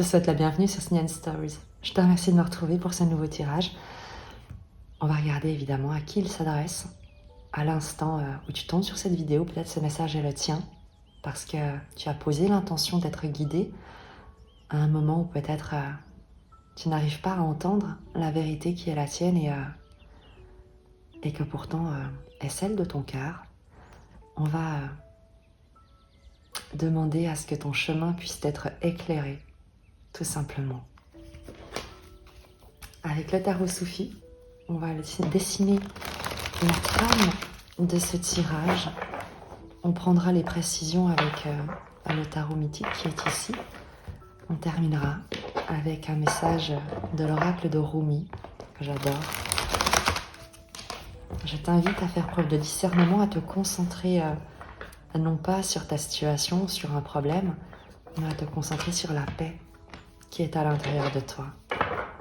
te souhaite la bienvenue sur Snehan Stories. Je te remercie de me retrouver pour ce nouveau tirage. On va regarder évidemment à qui il s'adresse. À l'instant où tu tombes sur cette vidéo, peut-être ce message est le tien, parce que tu as posé l'intention d'être guidé à un moment où peut-être tu n'arrives pas à entendre la vérité qui est la tienne et que pourtant est celle de ton cœur. On va demander à ce que ton chemin puisse être éclairé, tout simplement. Avec le tarot Soufi, on va dessiner la trame de ce tirage. On prendra les précisions avec le tarot mythique qui est ici. On terminera avec un message de l'oracle de Rumi, que j'adore. Je t'invite à faire preuve de discernement, à te concentrer non pas sur ta situation, sur un problème, mais à te concentrer sur la paix qui est à l'intérieur de toi.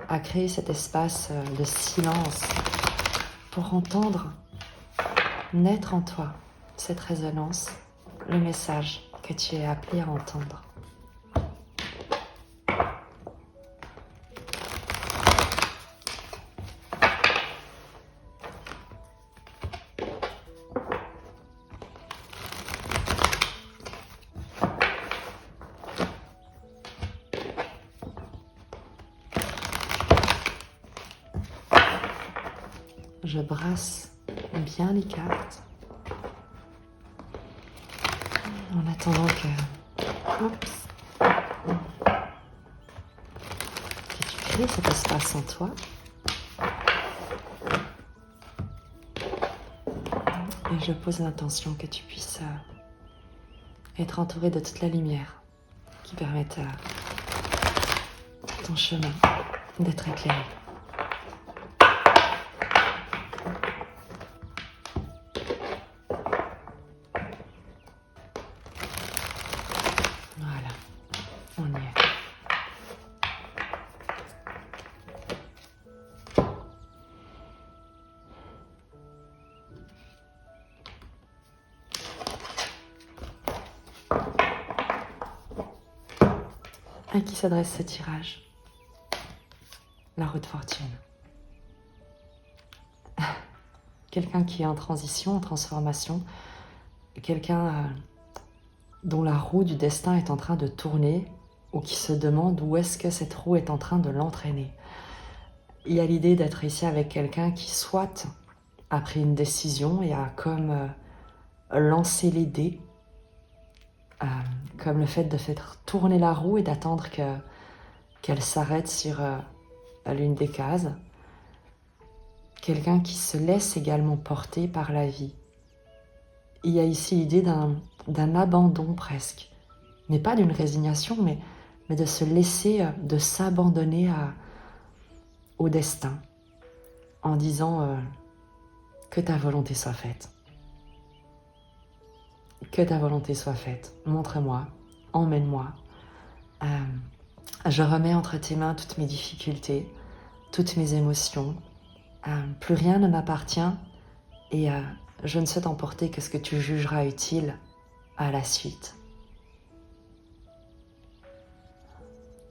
À créer cet espace de silence pour entendre naître en toi cette résonance, le message que tu es appelé à entendre. Je brasse bien les cartes en attendant que tu crées cet espace en toi. Et je pose l'intention que tu puisses être entouré de toute la lumière qui permette à ton chemin d'être éclairé. Voilà, on y est. À qui s'adresse ce tirage? La roue de fortune. Quelqu'un qui est en transition, en transformation. Quelqu'un dont la roue du destin est en train de tourner ou qui se demande où est-ce que cette roue est en train de l'entraîner. Il y a l'idée d'être ici avec quelqu'un qui soit a pris une décision et a comme lancé les dés, comme le fait de faire tourner la roue et d'attendre qu'elle s'arrête sur l'une des cases. Quelqu'un qui se laisse également porter par la vie. Il y a ici l'idée d'un abandon presque, mais pas d'une résignation, mais de se laisser, de s'abandonner au destin, en disant que ta volonté soit faite. Que ta volonté soit faite. Montre-moi, emmène-moi. Je remets entre tes mains toutes mes difficultés, toutes mes émotions. Plus rien ne m'appartient et je ne souhaite emporter que ce que tu jugeras utile à la suite.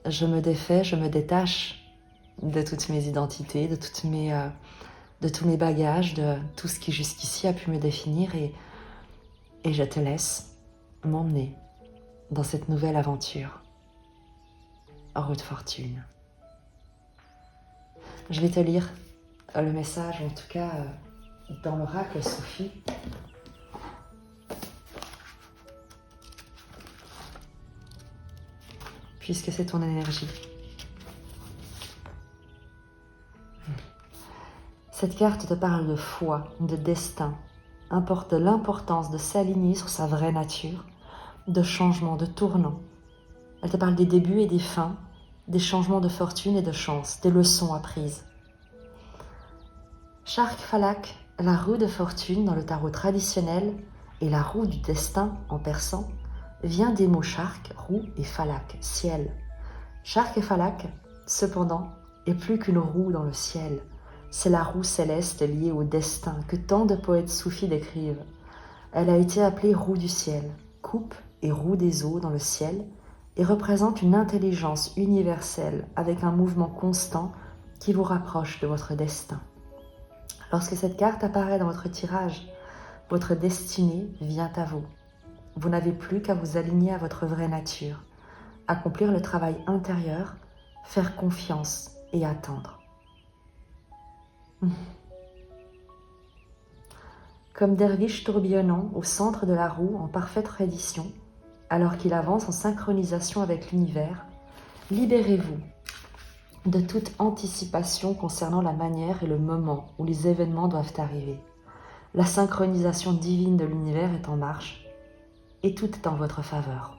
Je me défais, je me détache de toutes mes identités, de tous mes bagages, de tout ce qui jusqu'ici a pu me définir et je te laisse m'emmener dans cette nouvelle aventure. Roue de fortune. Je vais te lire le message, en tout cas dans l'oracle Soufi. Puisque c'est ton énergie. Cette carte te parle de foi, de destin, importe l'importance de s'aligner sur sa vraie nature, de changement, de tournant. Elle te parle des débuts et des fins, des changements de fortune et de chance, des leçons apprises. Shark Falak, la roue de fortune dans le tarot traditionnel et la roue du destin en persan, vient des mots Shark, roue et Falak, ciel. Shark et Falak, cependant, est plus qu'une roue dans le ciel. C'est la roue céleste liée au destin que tant de poètes soufis décrivent. Elle a été appelée roue du ciel, coupe et roue des eaux dans le ciel et représente une intelligence universelle avec un mouvement constant qui vous rapproche de votre destin. Lorsque cette carte apparaît dans votre tirage, votre destinée vient à vous. Vous n'avez plus qu'à vous aligner à votre vraie nature, accomplir le travail intérieur, faire confiance et attendre. Comme derviche tourbillonnant au centre de la roue en parfaite reddition, alors qu'il avance en synchronisation avec l'univers, libérez-vous de toute anticipation concernant la manière et le moment où les événements doivent arriver. La synchronisation divine de l'univers est en marche et tout est en votre faveur.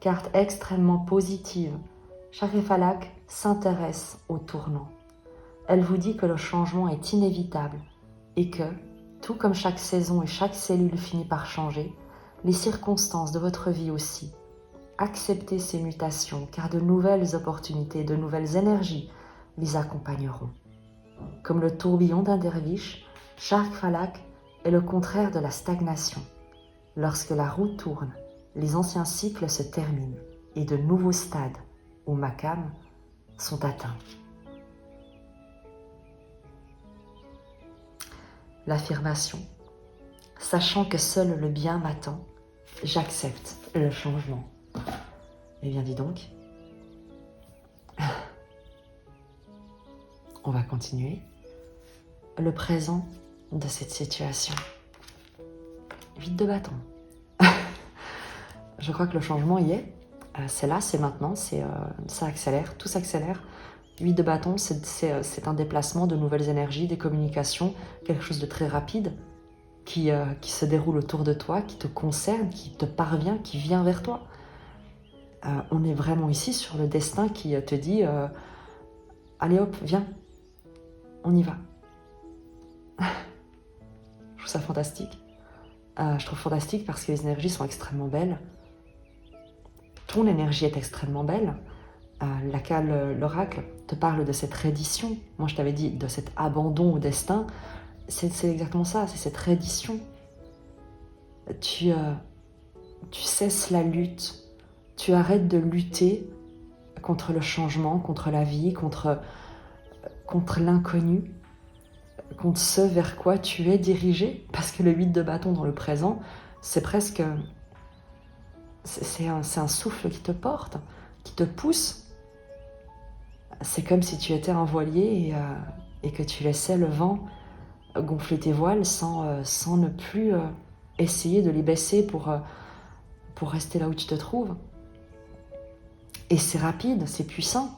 Carte extrêmement positive, Charefalak s'intéresse au tournant. Elle vous dit que le changement est inévitable et que, tout comme chaque saison et chaque cellule finit par changer, les circonstances de votre vie aussi. Acceptez ces mutations car de nouvelles opportunités, de nouvelles énergies les accompagneront. Comme le tourbillon d'un derviche, Charefalak est le contraire de la stagnation. Lorsque la roue tourne, les anciens cycles se terminent et de nouveaux stades, au Makam, sont atteints. L'affirmation. Sachant que seul le bien m'attend, j'accepte le changement. Eh bien, dis donc. On va continuer. Le présent de cette situation. 8 de bâton. Je crois que le changement y est. C'est là, c'est maintenant, ça accélère, tout s'accélère. 8 de bâton, c'est un déplacement de nouvelles énergies, des communications, quelque chose de très rapide qui se déroule autour de toi, qui te concerne, qui te parvient, qui vient vers toi. On est vraiment ici sur le destin qui te dit allez hop, viens, on y va. Je trouve ça fantastique. Je trouve fantastique parce que les énergies sont extrêmement belles. Ton énergie est extrêmement belle. L'oracle te parle de cette reddition. Moi, je t'avais dit de cet abandon au destin. C'est exactement ça, c'est cette reddition. Tu cesses la lutte. Tu arrêtes de lutter contre le changement, contre la vie, contre l'inconnu, contre ce vers quoi tu es dirigé. Parce que le 8 de bâton dans le présent, c'est presque... C'est un souffle qui te porte, qui te pousse. C'est comme si tu étais un voilier et que tu laissais le vent gonfler tes voiles sans ne plus essayer de les baisser pour rester là où tu te trouves. Et c'est rapide, c'est puissant,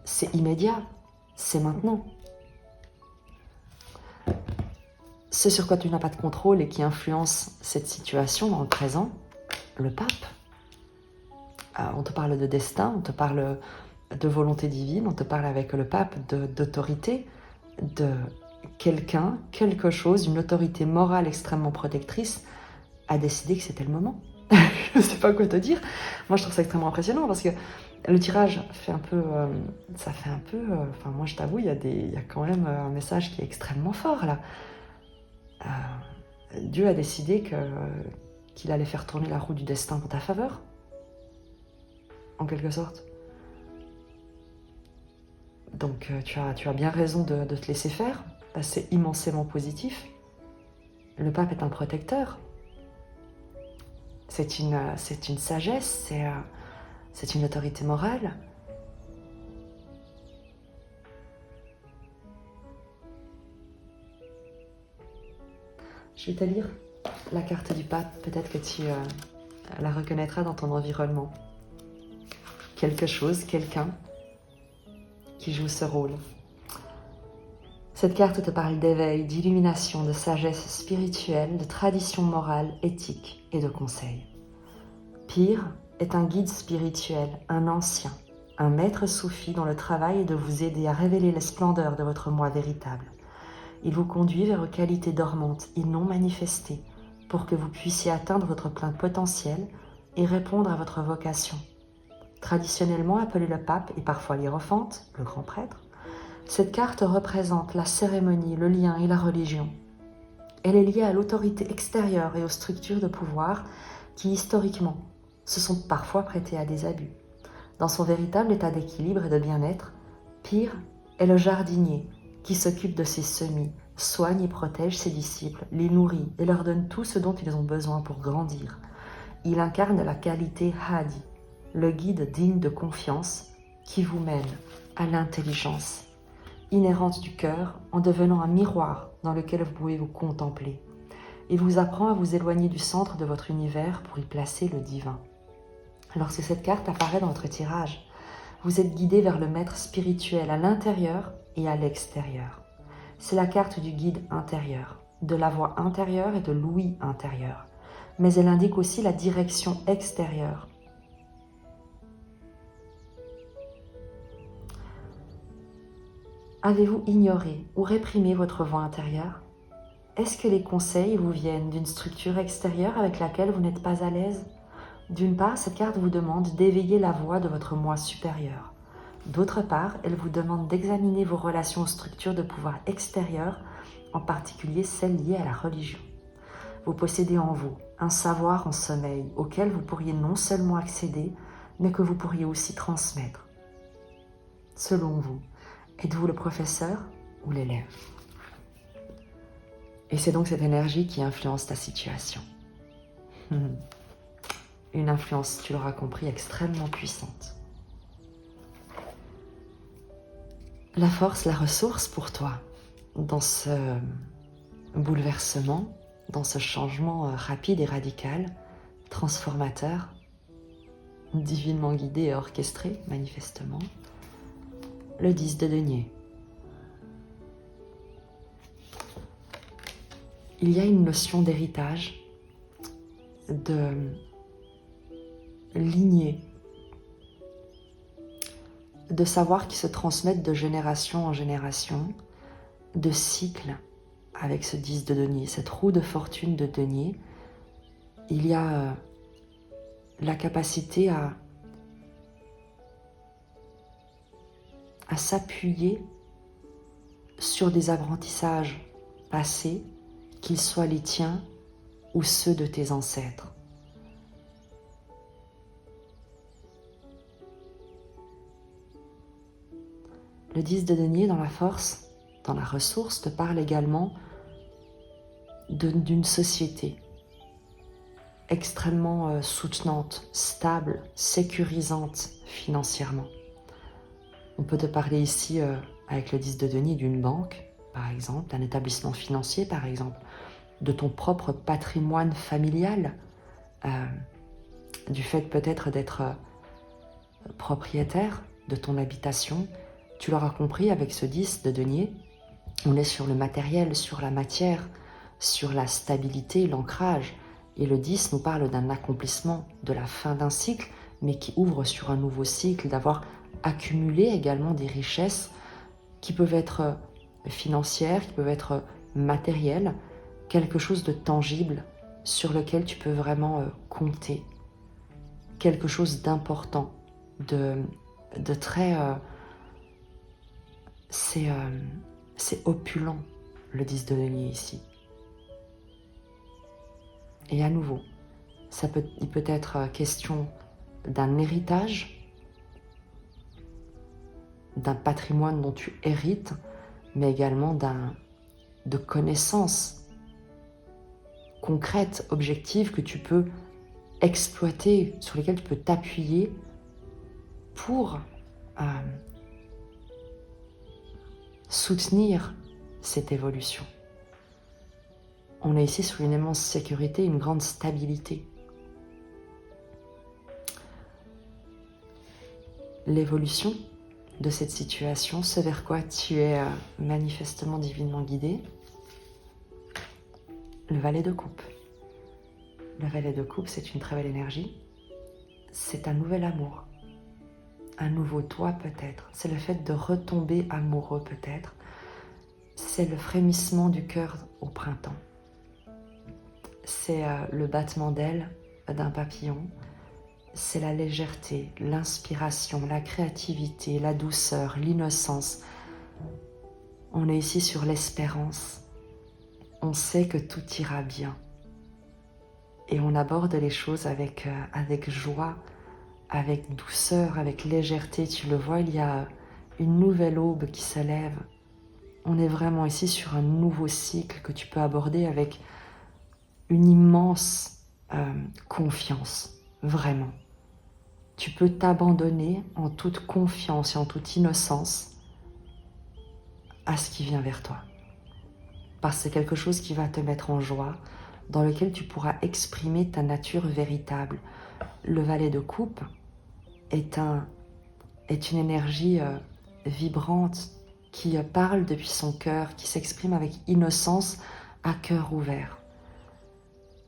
c'est immédiat, c'est maintenant. Ce sur quoi tu n'as pas de contrôle et qui influence cette situation dans le présent, le pape. On te parle de destin, on te parle de volonté divine, on te parle avec le pape d'autorité, de quelqu'un, quelque chose, une autorité morale extrêmement protectrice a décidé que c'était le moment. Je ne sais pas quoi te dire. Moi, je trouve ça extrêmement impressionnant parce que le tirage fait un peu... Enfin, moi, je t'avoue, il y a quand même un message qui est extrêmement fort, là. Dieu a décidé qu'il allait faire tourner la roue du destin pour ta faveur, en quelque sorte. Donc, tu as bien raison de te laisser faire. C'est immensément positif. Le pape est un protecteur. C'est une sagesse, c'est une autorité morale. Je vais te lire la carte du pape, peut-être que tu la reconnaîtras dans ton environnement. Quelque chose, quelqu'un qui joue ce rôle. Cette carte te parle d'éveil, d'illumination, de sagesse spirituelle, de tradition morale, éthique et de conseil. Pire est un guide spirituel, un ancien, un maître soufi dont le travail est de vous aider à révéler les splendeurs de votre moi véritable. Il vous conduit vers vos qualités dormantes et non manifestées pour que vous puissiez atteindre votre plein potentiel et répondre à votre vocation. Traditionnellement appelé le pape et parfois l'hiérophante, le grand prêtre, cette carte représente la cérémonie, le lien et la religion. Elle est liée à l'autorité extérieure et aux structures de pouvoir qui, historiquement, se sont parfois prêtés à des abus. Dans son véritable état d'équilibre et de bien-être, Pire est le jardinier qui s'occupe de ses semis, soigne et protège ses disciples, les nourrit et leur donne tout ce dont ils ont besoin pour grandir. Il incarne la qualité Hadi, le guide digne de confiance qui vous mène à l'intelligence inhérente du cœur en devenant un miroir dans lequel vous pouvez vous contempler. Il vous apprend à vous éloigner du centre de votre univers pour y placer le divin. Lorsque cette carte apparaît dans votre tirage, vous êtes guidé vers le maître spirituel à l'intérieur et à l'extérieur. C'est la carte du guide intérieur, de la voix intérieure et de l'ouïe intérieur. Mais elle indique aussi la direction extérieure. Avez-vous ignoré ou réprimé votre voix intérieure? Est-ce que les conseils vous viennent d'une structure extérieure avec laquelle vous n'êtes pas à l'aise? D'une part, cette carte vous demande d'éveiller la voix de votre moi supérieur. D'autre part, elle vous demande d'examiner vos relations aux structures de pouvoir extérieures, en particulier celles liées à la religion. Vous possédez en vous un savoir en sommeil auquel vous pourriez non seulement accéder, mais que vous pourriez aussi transmettre. Selon vous, êtes-vous le professeur ou l'élève? Et c'est donc cette énergie qui influence ta situation. Une influence, tu l'auras compris, extrêmement puissante. La force, la ressource pour toi, dans ce bouleversement, dans ce changement rapide et radical, transformateur, divinement guidé et orchestré, manifestement, le 10 de denier. Il y a une notion d'héritage, de lignée, de savoirs qui se transmettent de génération en génération, de cycles avec ce 10 de denier, cette roue de fortune de denier. Il y a la capacité à s'appuyer sur des apprentissages passés, qu'ils soient les tiens ou ceux de tes ancêtres. Le 10 de denier dans la force, dans la ressource, te parle également d'une société extrêmement soutenante, stable, sécurisante financièrement. On peut te parler ici, avec le 10 de denier, d'une banque, par exemple, d'un établissement financier, par exemple, de ton propre patrimoine familial, du fait peut-être d'être propriétaire de ton habitation. Tu l'auras compris, avec ce 10 de denier, on est sur le matériel, sur la matière, sur la stabilité, l'ancrage. Et le 10 nous parle d'un accomplissement, de la fin d'un cycle, mais qui ouvre sur un nouveau cycle, d'avoir accumulé également des richesses qui peuvent être financières, qui peuvent être matérielles, quelque chose de tangible sur lequel tu peux vraiment compter, quelque chose d'important, de très... c'est opulent, le 10 de denier ici. Et à nouveau, il peut être question d'un héritage, d'un patrimoine dont tu hérites, mais également de connaissances concrètes, objectives que tu peux exploiter, sur lesquelles tu peux t'appuyer pour soutenir cette évolution. On est ici sur une immense sécurité, une grande stabilité. L'évolution de cette situation, ce vers quoi tu es manifestement divinement guidé, le valet de coupe. Le valet de coupe, c'est une très belle énergie. C'est un nouvel amour. Un nouveau toi peut-être. C'est le fait de retomber amoureux peut-être. C'est le frémissement du cœur au printemps. C'est le battement d'ailes d'un papillon. C'est la légèreté, l'inspiration, la créativité, la douceur, l'innocence. On est ici sur l'espérance. On sait que tout ira bien. et on aborde les choses avec joie, avec douceur, avec légèreté. Tu le vois, il y a une nouvelle aube qui se lève. On est vraiment ici sur un nouveau cycle que tu peux aborder avec une immense confiance, vraiment. Tu peux t'abandonner en toute confiance et en toute innocence à ce qui vient vers toi. Parce que c'est quelque chose qui va te mettre en joie, dans lequel tu pourras exprimer ta nature véritable. Le valet de coupe est une énergie vibrante qui parle depuis son cœur, qui s'exprime avec innocence à cœur ouvert.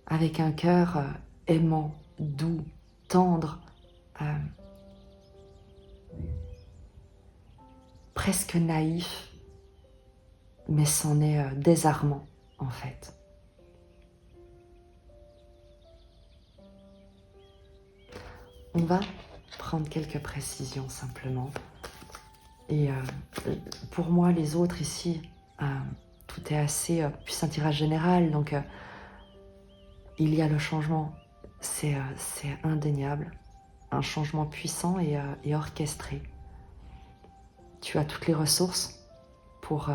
Avec un cœur aimant, doux, tendre, presque naïf, mais c'en est désarmant en fait. On va prendre quelques précisions simplement. Et pour moi, les autres ici, tout est assez... puis c'est un tirage général, donc il y a le changement. C'est indéniable. Un changement puissant et orchestré. Tu as toutes les ressources pour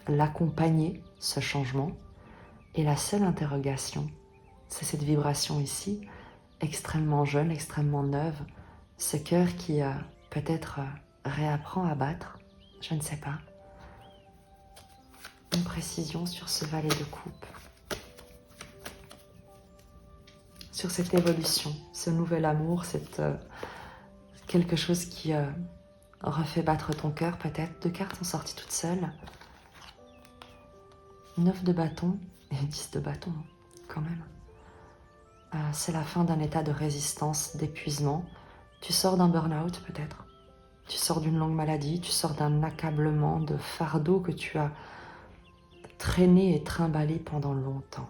l'accompagner, ce changement. Et la seule interrogation, c'est cette vibration ici, extrêmement jeune, extrêmement neuve, ce cœur qui peut-être réapprend à battre, je ne sais pas. Une précision sur ce valet de coupe, sur cette évolution, ce nouvel amour, quelque chose qui refait battre ton cœur peut-être. 2 cartes sont sorties toutes seules. 9 de bâton et 10 de bâton, quand même. C'est la fin d'un état de résistance, d'épuisement. Tu sors d'un burn-out peut-être. Tu sors d'une longue maladie, tu sors d'un accablement de fardeau que tu as traîné et trimballé pendant longtemps.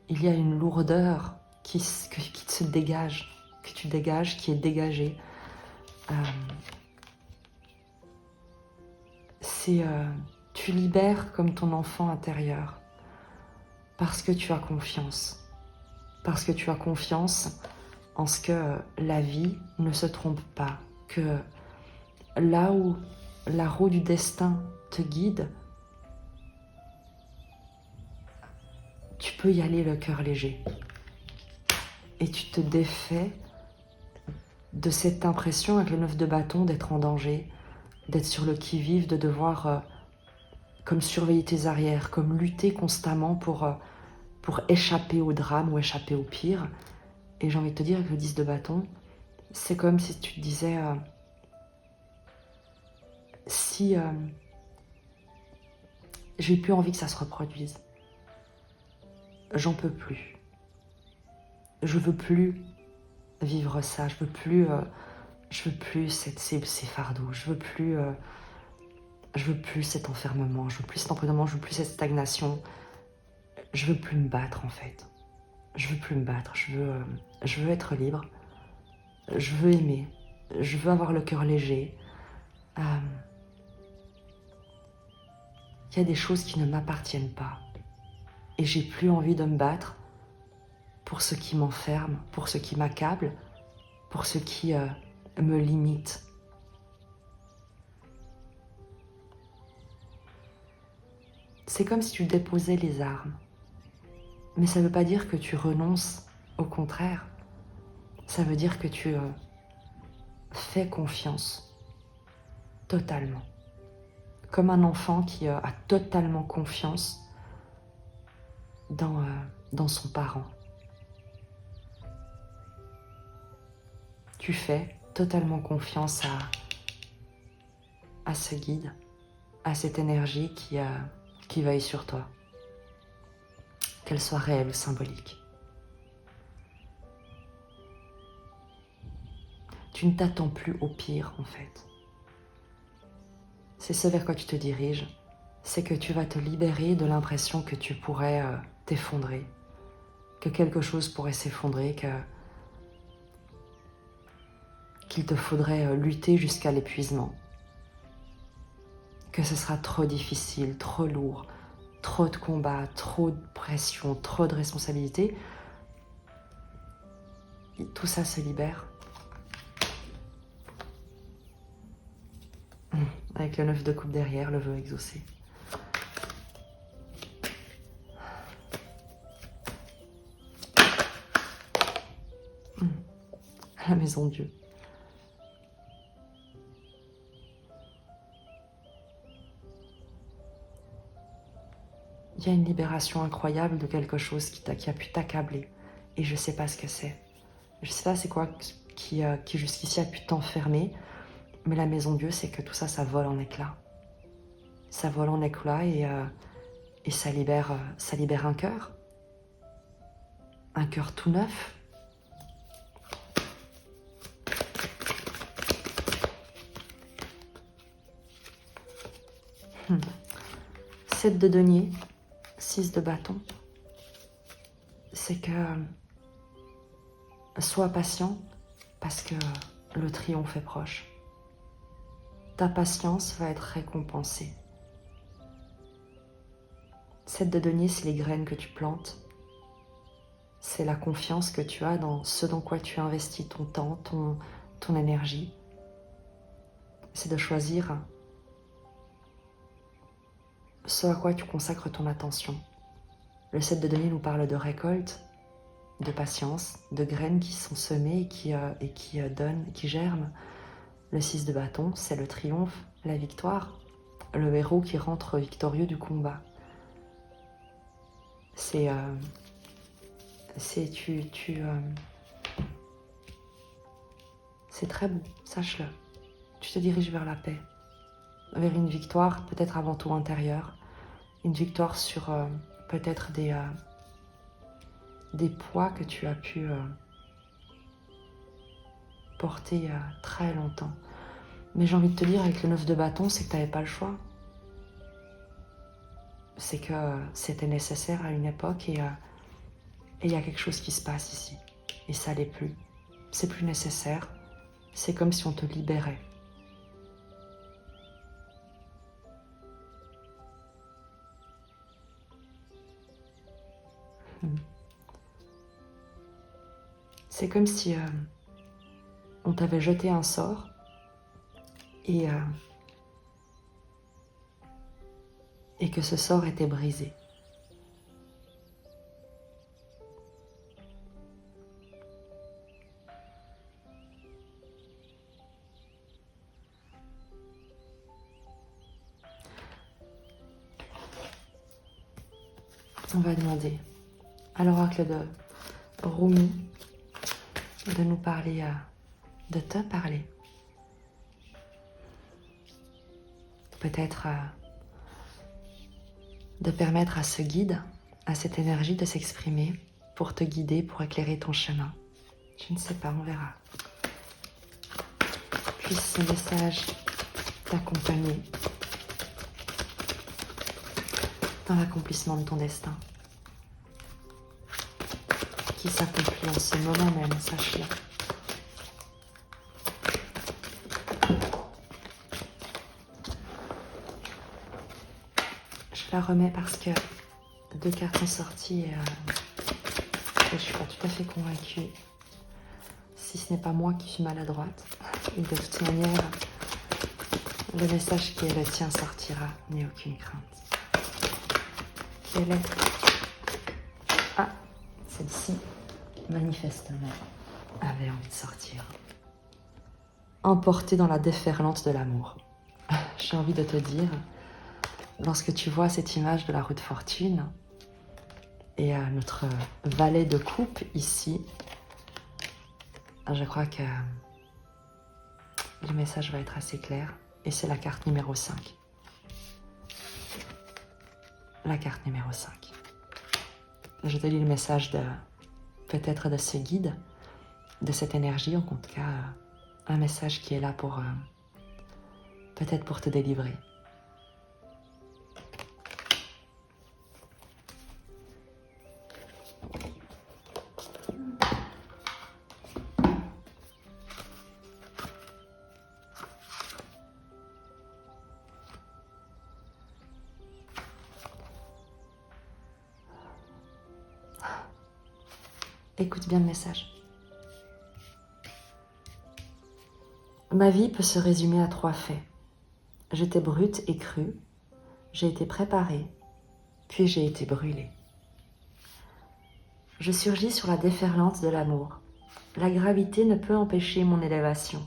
Il y a une lourdeur qui se dégage, que tu dégages, qui est dégagée. Tu libères comme ton enfant intérieur parce que tu as confiance. Parce que tu as confiance en ce que la vie ne se trompe pas, que là où la roue du destin te guide, tu peux y aller le cœur léger. Et tu te défais de cette impression avec le 9 de bâton d'être en danger, d'être sur le qui-vive, de devoir comme surveiller tes arrières, comme lutter constamment pour échapper au drame ou échapper au pire. Et j'ai envie de te dire avec le 10 de bâton, c'est comme si tu te disais si j'ai plus envie que ça se reproduise, j'en peux plus, je veux plus vivre ça, je veux plus ces fardeaux, je veux plus cet enfermement, je veux plus cet emprisonnement, je veux plus cette stagnation, je veux plus me battre en fait, je veux plus me battre, je veux être libre, je veux aimer, je veux avoir le cœur léger. Il y a des choses qui ne m'appartiennent pas et j'ai plus envie de me battre pour ce qui m'enferme, pour ce qui m'accable, pour ce qui me limite. C'est comme si tu déposais les armes. Mais ça ne veut pas dire que tu renonces, au contraire. Ça veut dire que tu fais confiance, totalement. Comme un enfant qui a totalement confiance dans son parent. Tu fais totalement confiance à ce guide, à cette énergie qui veille sur toi, qu'elle soit réelle ou symbolique. Tu ne t'attends plus au pire en fait. C'est ce vers quoi tu te diriges, c'est que tu vas te libérer de l'impression que tu pourrais t'effondrer, que quelque chose pourrait s'effondrer, qu'il te faudrait lutter jusqu'à l'épuisement, que ce sera trop difficile, trop lourd, trop de combats, trop de pression, trop de responsabilités, tout ça se libère. Avec le 9 de coupe derrière, le vœu exaucé. La maison Dieu. Il y a une libération incroyable de quelque chose qui a pu t'accabler. Et je ne sais pas ce que c'est. Je ne sais pas c'est quoi qui jusqu'ici a pu t'enfermer. Mais la maison Dieu, c'est que tout ça, ça vole en éclats. Ça vole en éclats et ça libère un cœur. Un cœur tout neuf. Hmm. 7 de denier, 6 de bâton. C'est que sois patient parce que le triomphe est proche. Ta patience va être récompensée. 7 de denier, c'est les graines que tu plantes. C'est la confiance que tu as dans ce dans quoi tu investis ton temps, ton énergie. C'est de choisir ce à quoi tu consacres ton attention. Le 7 de denier nous parle de récolte, de patience, de graines qui sont semées et qui donnent, qui germent. Le 6 de bâton, c'est le triomphe, la victoire, le héros qui rentre victorieux du combat. C'est très beau, sache-le. Tu te diriges vers la paix, vers une victoire peut-être avant tout intérieure, une victoire sur peut-être des poids que tu as pu porter très longtemps. Mais j'ai envie de te dire, avec le 9 de bâton, c'est que tu n'avais pas le choix. C'est que c'était nécessaire à une époque et il y a quelque chose qui se passe ici. Et ça l'est plus. C'est plus nécessaire. C'est comme si on te libérait. C'est comme si on t'avait jeté un sort et que ce sort était brisé. On va demander à l'oracle de Rumi de nous parler, de te parler. Peut-être de permettre à ce guide, à cette énergie de s'exprimer pour te guider, pour éclairer ton chemin. Je ne sais pas, on verra. Puisse ce message t'accompagner dans l'accomplissement de ton destin, qui s'accomplit en ce moment même, sache-le. Je la remets parce que 2 cartes sont sorties et je ne suis pas tout à fait convaincue, si ce n'est pas moi qui suis maladroite. Et de toute manière, le message qui est le tien sortira, n'aie aucune crainte. Quelle est... Ah, celle-ci, manifestement, avait envie de sortir. Emportée dans la déferlante de l'amour. J'ai envie de te dire, lorsque tu vois cette image de la roue de fortune et notre valet de coupe ici, je crois que le message va être assez clair. Et c'est la carte numéro 5. La carte numéro 5. Je te lis le message peut-être de ce guide, de cette énergie, en tout cas, un message qui est là pour peut-être pour te délivrer. Écoute bien le message. Ma vie peut se résumer à 3 faits. J'étais brute et crue, j'ai été préparée, puis j'ai été brûlée. Je surgis sur la déferlante de l'amour. La gravité ne peut empêcher mon élévation.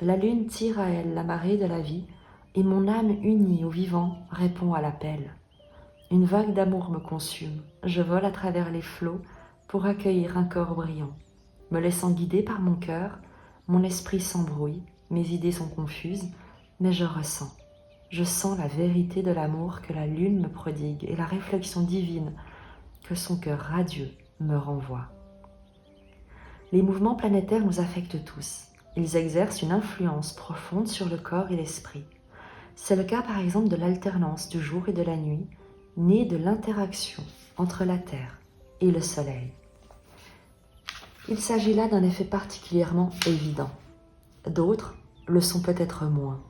La lune tire à elle la marée de la vie, et mon âme unie au vivant répond à l'appel. Une vague d'amour me consume, je vole à travers les flots pour accueillir un corps brillant. Me laissant guider par mon cœur, mon esprit s'embrouille, mes idées sont confuses, mais je ressens. Je sens la vérité de l'amour que la lune me prodigue et la réflexion divine que son cœur radieux me renvoie. Les mouvements planétaires nous affectent tous. Ils exercent une influence profonde sur le corps et l'esprit. C'est le cas par exemple de l'alternance du jour et de la nuit, née de l'interaction entre la Terre et le Soleil. Il s'agit là d'un effet particulièrement évident. D'autres le sont peut-être moins,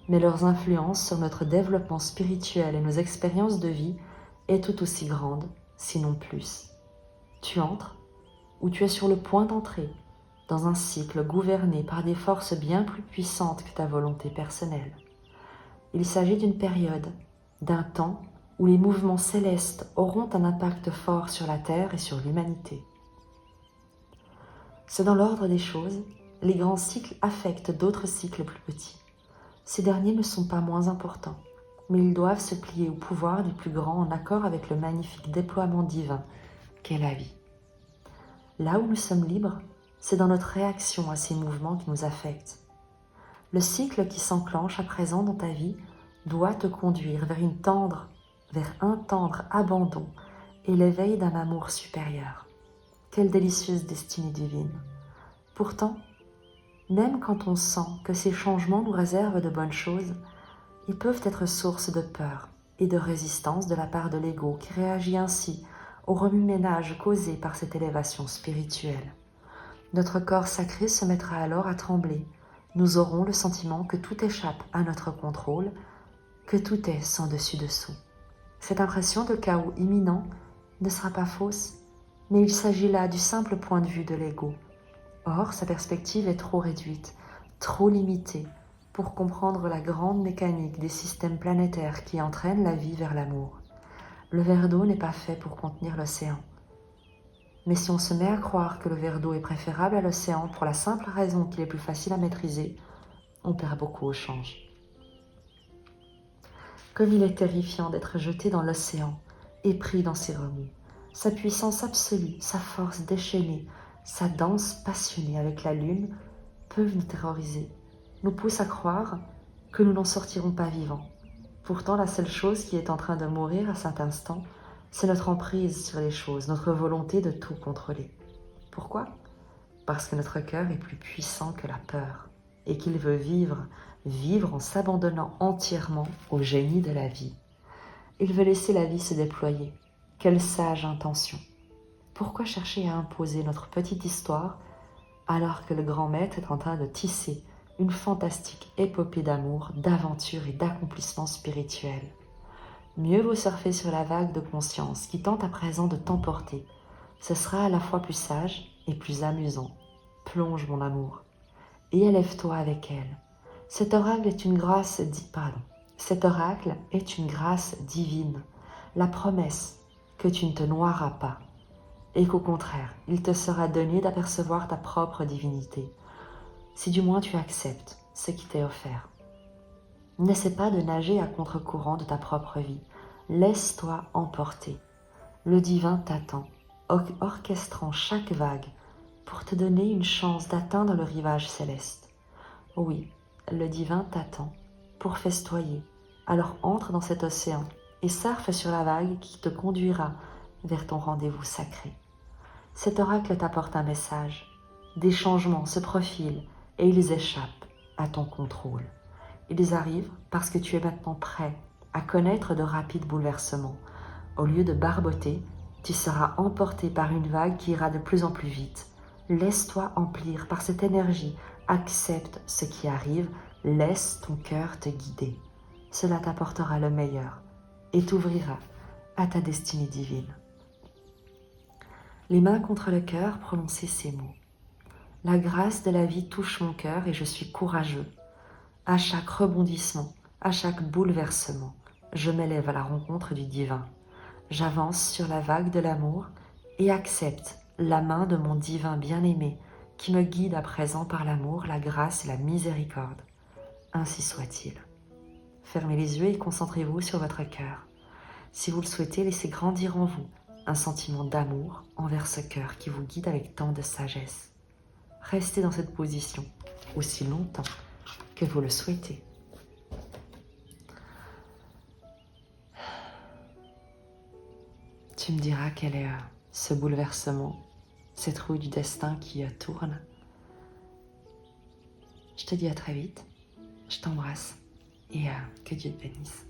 mais leur influence sur notre développement spirituel et nos expériences de vie est tout aussi grande, sinon plus. Tu entres, ou tu es sur le point d'entrer, dans un cycle gouverné par des forces bien plus puissantes que ta volonté personnelle. Il s'agit d'une période, d'un temps où les mouvements célestes auront un impact fort sur la Terre et sur l'humanité. C'est dans l'ordre des choses, les grands cycles affectent d'autres cycles plus petits. Ces derniers ne sont pas moins importants, mais ils doivent se plier au pouvoir du plus grand en accord avec le magnifique déploiement divin qu'est la vie. Là où nous sommes libres, c'est dans notre réaction à ces mouvements qui nous affectent. Le cycle qui s'enclenche à présent dans ta vie doit te conduire vers un tendre abandon et l'éveil d'un amour supérieur. Quelle délicieuse destinée divine! Pourtant, même quand on sent que ces changements nous réservent de bonnes choses, ils peuvent être source de peur et de résistance de la part de l'ego qui réagit ainsi au remue-ménage causé par cette élévation spirituelle. Notre corps sacré se mettra alors à trembler. Nous aurons le sentiment que tout échappe à notre contrôle, que tout est sans dessus-dessous. Cette impression de chaos imminent ne sera pas fausse, mais il s'agit là du simple point de vue de l'ego. Or, sa perspective est trop réduite, trop limitée pour comprendre la grande mécanique des systèmes planétaires qui entraînent la vie vers l'amour. Le verre d'eau n'est pas fait pour contenir l'océan. Mais si on se met à croire que le verre d'eau est préférable à l'océan pour la simple raison qu'il est plus facile à maîtriser, on perd beaucoup au change. Comme il est terrifiant d'être jeté dans l'océan et pris dans ses remous. Sa puissance absolue, sa force déchaînée, sa danse passionnée avec la lune peuvent nous terroriser, nous poussent à croire que nous n'en sortirons pas vivants. Pourtant, la seule chose qui est en train de mourir à cet instant, c'est notre emprise sur les choses, notre volonté de tout contrôler. Pourquoi ? Parce que notre cœur est plus puissant que la peur et qu'il veut vivre en s'abandonnant entièrement au génie de la vie. Il veut laisser la vie se déployer. Quelle sage intention! Pourquoi chercher à imposer notre petite histoire alors que le grand maître est en train de tisser une fantastique épopée d'amour, d'aventure et d'accomplissement spirituel? Mieux vaut surfer sur la vague de conscience qui tente à présent de t'emporter. Ce sera à la fois plus sage et plus amusant. Plonge, mon amour, et élève-toi avec elle. Cet oracle est une grâce divine, la promesse que tu ne te noieras pas, et qu'au contraire, il te sera donné d'apercevoir ta propre divinité, si du moins tu acceptes ce qui t'est offert. N'essaie pas de nager à contre-courant de ta propre vie, laisse-toi emporter. Le divin t'attend, orchestrant chaque vague pour te donner une chance d'atteindre le rivage céleste. Oui, le divin t'attend pour festoyer, alors entre dans cet océan et surfe sur la vague qui te conduira vers ton rendez-vous sacré. Cet oracle t'apporte un message. Des changements se profilent et ils échappent à ton contrôle. Ils arrivent parce que tu es maintenant prêt à connaître de rapides bouleversements. Au lieu de barboter, tu seras emporté par une vague qui ira de plus en plus vite. Laisse-toi emplir par cette énergie, accepte ce qui arrive, laisse ton cœur te guider. Cela t'apportera le meilleur et t'ouvrira à ta destinée divine. Les mains contre le cœur, prononcez ces mots. La grâce de la vie touche mon cœur et je suis courageux. À chaque rebondissement, à chaque bouleversement, je m'élève à la rencontre du divin. J'avance sur la vague de l'amour et accepte la main de mon divin bien-aimé qui me guide à présent par l'amour, la grâce et la miséricorde. Ainsi soit-il. Fermez les yeux et concentrez-vous sur votre cœur. Si vous le souhaitez, laissez grandir en vous un sentiment d'amour envers ce cœur qui vous guide avec tant de sagesse. Restez dans cette position aussi longtemps que vous le souhaitez. Tu me diras quel est ce bouleversement, cette roue du destin qui tourne. Je te dis à très vite, je t'embrasse et que Dieu te bénisse.